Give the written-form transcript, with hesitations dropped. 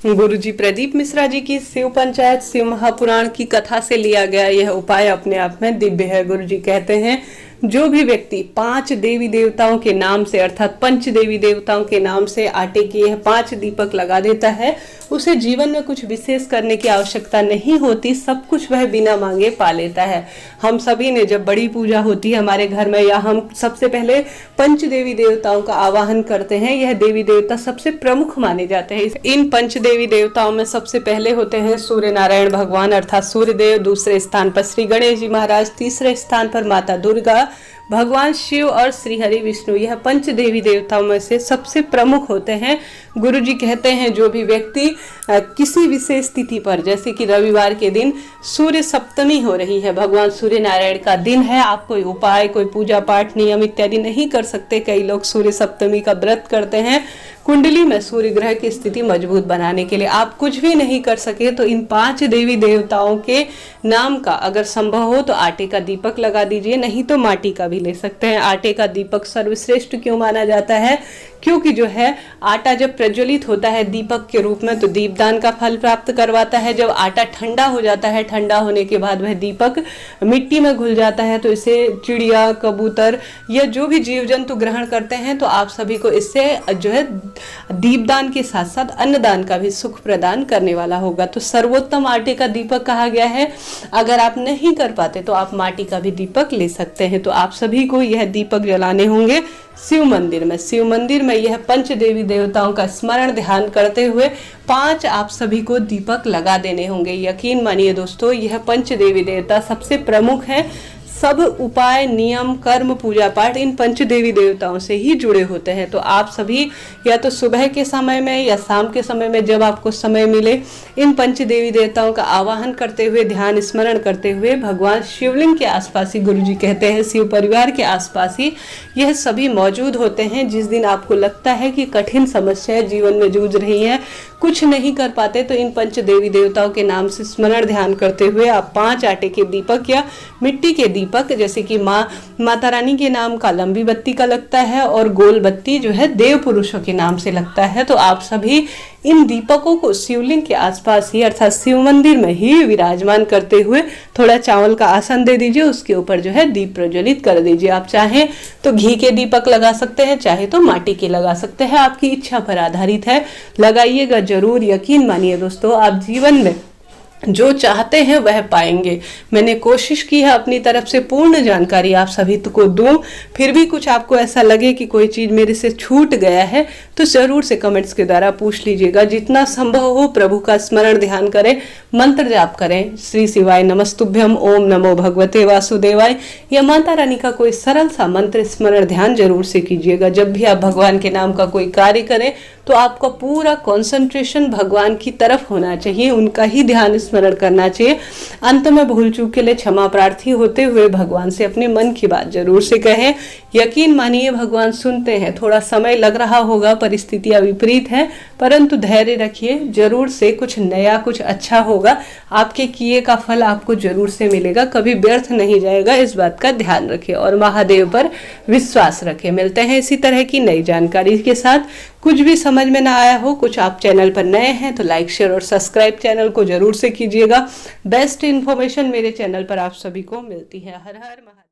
गुरुजी प्रदीप मिश्रा जी की शिव पंचायत शिव महापुराण की कथा से लिया गया यह उपाय अपने आप में दिव्य है। गुरुजी कहते हैं जो भी व्यक्ति 5 देवी देवताओं के नाम से अर्थात पंच देवी देवताओं के नाम से आटे के यह 5 दीपक लगा देता है, उसे जीवन में कुछ विशेष करने की आवश्यकता नहीं होती, सब कुछ वह बिना मांगे पा लेता है। हम सभी ने जब बड़ी पूजा होती है हमारे घर में, या हम सबसे पहले पंच देवी देवताओं का आवाहन करते हैं। यह देवी देवता सबसे प्रमुख माने जाते हैं। इन पंच देवी देवताओं में सबसे पहले होते हैं सूर्य नारायण भगवान अर्थात सूर्यदेव, दूसरे स्थान पर श्री गणेश जी महाराज, तीसरे स्थान पर माता दुर्गा, भगवान शिव और श्री हरि विष्णु। यह पंच देवी देवताओं में से सबसे प्रमुख होते हैं। गुरुजी कहते हैं जो भी व्यक्ति किसी विशेष तिथि पर, जैसे कि रविवार के दिन सूर्य सप्तमी हो रही है, भगवान सूर्य नारायण का दिन है, आप कोई उपाय, कोई पूजा पाठ, नियम इत्यादि नहीं कर सकते। कई लोग सूर्य सप्तमी का व्रत करते हैं कुंडली में सूर्य ग्रह की स्थिति मजबूत बनाने के लिए। आप कुछ भी नहीं कर सके तो इन 5 देवी देवताओं के नाम का अगर संभव हो तो आटे का दीपक लगा दीजिए, नहीं तो माटी का भी ले सकते हैं। आटे का दीपक सर्वश्रेष्ठ क्यों माना जाता है? क्योंकि जो है आटा जब प्रज्वलित होता है दीपक के रूप में तो दीपदान का फल प्राप्त करवाता है। जब आटा ठंडा हो जाता है, ठंडा होने के बाद वह दीपक मिट्टी में घुल जाता है, तो इसे चिड़िया, कबूतर या जो भी जीव जंतु ग्रहण करते हैं, तो आप सभी को इससे जो है दीपदान के साथ साथ अन्नदान का भी सुख प्रदान करने वाला होगा। तो सर्वोत्तम आटे का दीपक कहा गया है। अगर आप नहीं कर पाते तो आप माटी का भी दीपक ले सकते हैं। तो आप सभी को यह दीपक जलाने होंगे शिव मंदिर में। शिव मंदिर में यह पंच देवी देवताओं का स्मरण ध्यान करते हुए 5 आप सभी को दीपक लगा देने होंगे। यकीन मानिए दोस्तों, यह पंच देवी देवता सबसे प्रमुख है। सब उपाय, नियम, कर्म, पूजा पाठ इन पंच देवी देवताओं से ही जुड़े होते हैं। तो आप सभी या तो सुबह के समय में या शाम के समय में जब आपको समय मिले, इन पंच देवी देवताओं का आवाहन करते हुए, ध्यान स्मरण करते हुए भगवान शिवलिंग के आसपास ही, गुरुजी कहते हैं शिव परिवार के आसपास ही यह सभी मौजूद होते हैं। जिस दिन आपको लगता है कि कठिन समस्याएं जीवन में जूझ रही हैं, कुछ नहीं कर पाते, तो इन पंच देवी देवताओं के नाम से स्मरण ध्यान करते हुए आप 5 आटे के दीपक या मिट्टी के दीपक, जैसे कि माता रानी के नाम का लंबी बत्ती का लगता है और गोल बत्ती जो है देव पुरुषों के नाम से लगता है, तो आप सभी इन दीपकों को शिवलिंग के आसपास ही अर्थात शिव मंदिर में ही विराजमान करते हुए थोड़ा चावल का आसन दे दीजिए, उसके ऊपर जो है दीप प्रज्वलित कर दीजिए। आप चाहें तो घी के दीपक लगा सकते हैं, चाहे तो माटी के लगा सकते हैं, आपकी इच्छा पर आधारित है। लगाइएगा जरूर। यकीन मानिए दोस्तों, आप जीवन में जो चाहते हैं वह पाएंगे। मैंने कोशिश की है अपनी तरफ से पूर्ण जानकारी आप सभी को दूं, फिर भी कुछ आपको ऐसा लगे कि कोई चीज मेरे से छूट गया है तो जरूर से कमेंट्स के द्वारा पूछ लीजिएगा। जितना संभव हो प्रभु का स्मरण ध्यान करें, मंत्र जाप करें, श्री शिवाय नमस्तुभ्यम, ओम नमो भगवते वासुदेवाय, या माता रानी का कोई सरल सा मंत्र स्मरण ध्यान जरूर से कीजिएगा। जब भी आप भगवान के नाम का कोई कार्य करें तो आपका पूरा कंसंट्रेशन भगवान की तरफ होना चाहिए, उनका ही ध्यान स्मरण करना चाहिए। अंत में भूल चूक के लिए क्षमा प्रार्थी होते हुए भगवान से अपने मन की बात जरूर से कहें। यकीन मानिए भगवान सुनते हैं। थोड़ा समय लग रहा होगा, परिस्थितियां विपरीत हैं, परंतु धैर्य रखिए, जरूर से कुछ नया, कुछ अच्छा होगा। आपके किए का फल आपको जरूर से मिलेगा, कभी व्यर्थ नहीं जाएगा, इस बात का ध्यान रखिए और महादेव पर विश्वास रखें। मिलते हैं इसी तरह की नई जानकारी के साथ। कुछ भी समझ में ना आया हो, कुछ आप चैनल पर नए हैं तो लाइक, शेयर और सब्सक्राइब चैनल को जरूर से कीजिएगा। बेस्ट इन्फॉर्मेशन मेरे चैनल पर आप सभी को मिलती है। हर हर महादेव।